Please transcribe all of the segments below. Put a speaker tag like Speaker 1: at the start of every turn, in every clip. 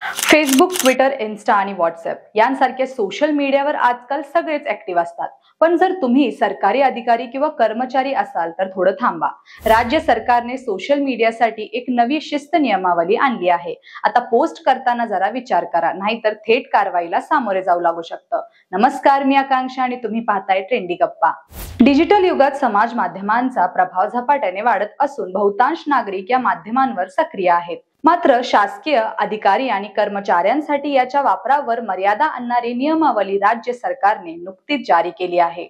Speaker 1: Facebook, Twitter, Insta आणि WhatsApp यांसारख्या social मीडियावर आजकाल सगळेच ऍक्टिव्ह असतात। पण जर तुम्ही सरकारी अधिकारी किंवा कर्मचारी असाल तर थोडं थांबा। राज्य सरकारने सोशल मीडियासाठी एक नवी शिस्त नियमावली आणली आहे। आता पोस्ट करताना जरा विचार करा, नाहीतर थेट कारवाईला सामोरे जाऊ लागू शकतं। नमस्कार, मी आकांक्षा आणि तुम्ही पाहताय ट्रेंडी गप्पा। डिजिटल युगात समाज माध्यमांचा प्रभाव झपाट्याने वाढत असून बहुतांश नागरिक या माध्यमांवर सक्रिय आहेत। मात्र शासकीय अधिकारी आणि कर्मचाऱ्यांसाठी याच्या वापरावर मर्यादा आणणारी नियमावली राज्य सरकारने नुकतीच जारी केली आहे।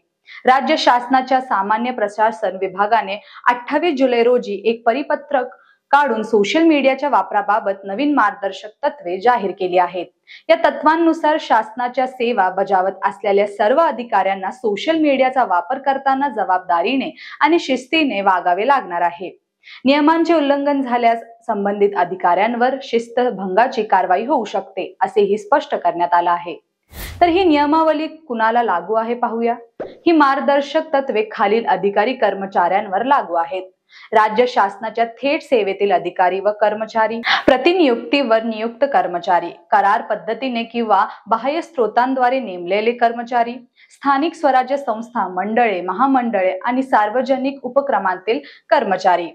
Speaker 1: राज्य शासनाच्या सामान्य प्रशासन विभागाने 28 जुलै रोजी एक परिपत्रक काढून सोशल मीडियाच्या वापराबाबत नवीन मार्गदर्शक तत्वे जाहीर केली आहेत। या तत्वांनुसार शासनाच्या सेवा बजावत असलेल्या सर्व अधिकाऱ्यांना सोशल मीडियाचा वापर करताना जबाबदारीने आणि शिस्तीने वागावे लागणार आहे। नियमांचे उल्लंघन झाल्यास संबंधित अधिकाऱ्यांवर शिस्तभंगाची कारवाई होऊ शकते, असेही स्पष्ट करण्यात आलं आहे। तर ही नियमावली कुणाला लागू आहे पाहूया। ही मार्गदर्शक तत्वे खालील अधिकारी कर्मचाऱ्यांवर लागू आहेत। राज्य शासनाच्या थेट सेवेतील अधिकारी व कर्मचारी, प्रतिनियुक्तीवर नियुक्त कर्मचारी, करार पद्धतीने किंवा बाह्य स्रोतांद्वारे नेमलेले कर्मचारी, स्थानिक स्वराज्य संस्था, मंडळे, महामंडळे आणि सार्वजनिक उपक्रमांतील कर्मचारी,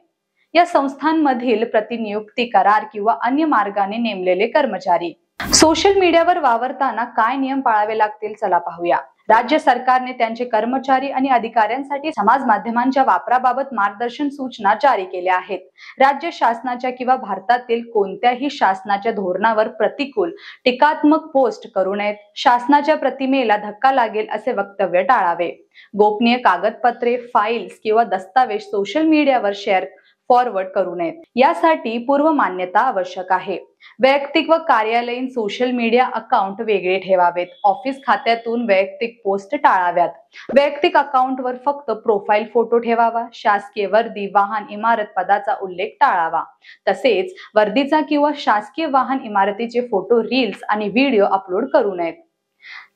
Speaker 1: या संस्थांमधील प्रतिनियुक्ती, करार किंवा अन्य मार्गाने नेमलेले कर्मचारी। सोशल मीडियावर वावरताना काय नियम पाळावे लागतील, चला पाहूया। राज्य सरकारने त्यांचे कर्मचारी आणि अधिकाऱ्यांसाठी समाज माध्यमांच्या वापराबाबत मार्गदर्शन सूचना जारी केल्या आहेत। राज्य शासनाच्या किंवा भारतातील कोणत्याही शासनाच्या धोरणावर प्रतिकूल, टीकात्मक पोस्ट करू नयेत। शासनाच्या प्रतिमेला धक्का लागेल असे वक्तव्य टाळावे। गोपनीय कागदपत्रे, फाईल्स किंवा दस्तावेज सोशल मीडियावर शेअर फॉरवर्ड करू नयेत, यासाठी पूर्व मान्यता आवश्यक आहे। वैयक्तिक व कार्यालयीन सोशल मीडिया अकाउंट वेगळे ठेवावेत। ऑफिस खात्यातून वैयक्तिक पोस्ट टाळाव्यात। वैयक्तिक अकाउंटवर फक्त प्रोफाईल फोटो ठेवावा। शासकीय वर्दी, वाहन, इमारत, पदाचा उल्लेख टाळावा। तसेच वर्दीचा किंवा शासकीय वाहन, इमारतीचे फोटो, रील्स आणि व्हिडिओ अपलोड करू नयेत।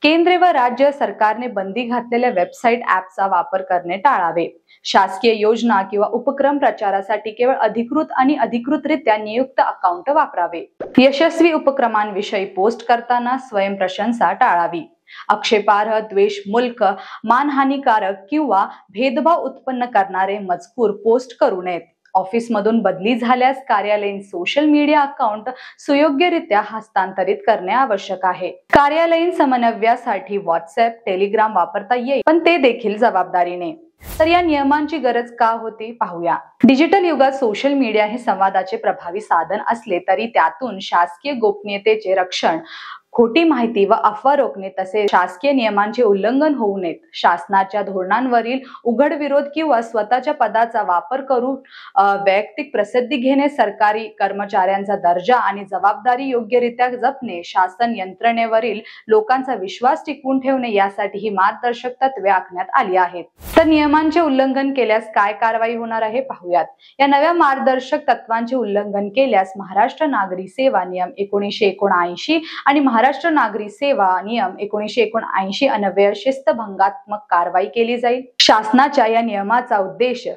Speaker 1: केंद्र व राज्य सरकारने बंदी घातलेल्या वेबसाईट, ऍपचा वापर करणे टाळावे। शासकीय योजना किंवा उपक्रम प्रचारासाठी केवळ अधिकृत आणि अधिकृतरित्या नियुक्त अकाउंट वापरावे। यशस्वी उपक्रमांविषयी पोस्ट करताना स्वयंप्रशंसा टाळावी। आक्षेपार्ह, द्वेषमूलक, मानहानिकारक किंवा भेदभाव उत्पन्न करणारे मजकूर पोस्ट करू नयेत। ऑफिसमधून बदली झाल्यास कार्यालयीन सोशल मीडिया अकाउंट सुयोग्यरित्या हस्तांतरित करणे आवश्यक आहे। कार्यालयीन समन्वयासाठी व्हॉट्सअप, टेलिग्राम वापरता येईल, पण ते देखील जबाबदारीने। तर या नियमांची गरज का होती पाहूया। डिजिटल युगात सोशल मीडिया हे संवादाचे प्रभावी साधन असले तरी त्यातून शासकीय गोपनीयतेचे रक्षण, खोटी माहिती व अफवा रोखणे तसेच शासकीय नियमांचे उल्लंघन होऊ नयेत। शासनाच्या धोरणांवरील उघड विरोध किंवा स्वतःच्या पदाचा वापर करून वैयक्तिक प्रसिद्धी घेणे, सरकारी कर्मचाऱ्यांचा दर्जा आणि जबाबदारी योग्यरित्या जपणे, शासन यंत्रणेवरील लोकांचा विश्वास टिकवून ठेवणे, यासाठी ही मार्गदर्शक तत्वे आखण्यात आली आहेत। तर नियमांचे उल्लंघन केल्यास काय कारवाई होणार आहे पाहूयात। या नव्या मार्गदर्शक तत्वांचे उल्लंघन केल्यास महाराष्ट्र नागरी सेवा नियम 1979 आणि महाराष्ट्र नागरी सेवा नियम 1979 अन्वये शिस्तभंगात्मक कारवाई केली जाईल। शासनाच्या या नियमाचा उद्देश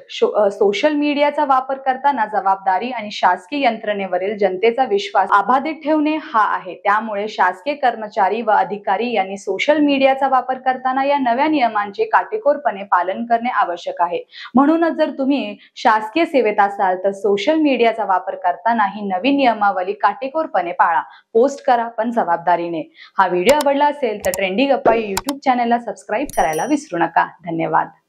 Speaker 1: सोशल मीडियाचा वापर करताना जबाबदारी आणि शासकीय यंत्रणेवरील जनतेचा विश्वास अबाधित ठेवणे हा आहे। त्यामुळे शासकीय कर्मचारी व अधिकारी यांनी सोशल मीडियाचा वापर करताना या नव्या नियमांचे काटेकोरपणे पालन करणे आवश्यक आहे। म्हणूनच जर तुम्ही शासकीय सेवेत असाल तर सोशल मीडियाचा वापर करताना ही नवीन नियमावली काटेकोरपणे पाळा। पोस्ट करा, पण जबाबदारीने। हा व्हिडिओ आवडला असेल तर ट्रेंडी गप्पा YouTube चॅनलला सबस्क्राईब करायला विसरू नका। धन्यवाद।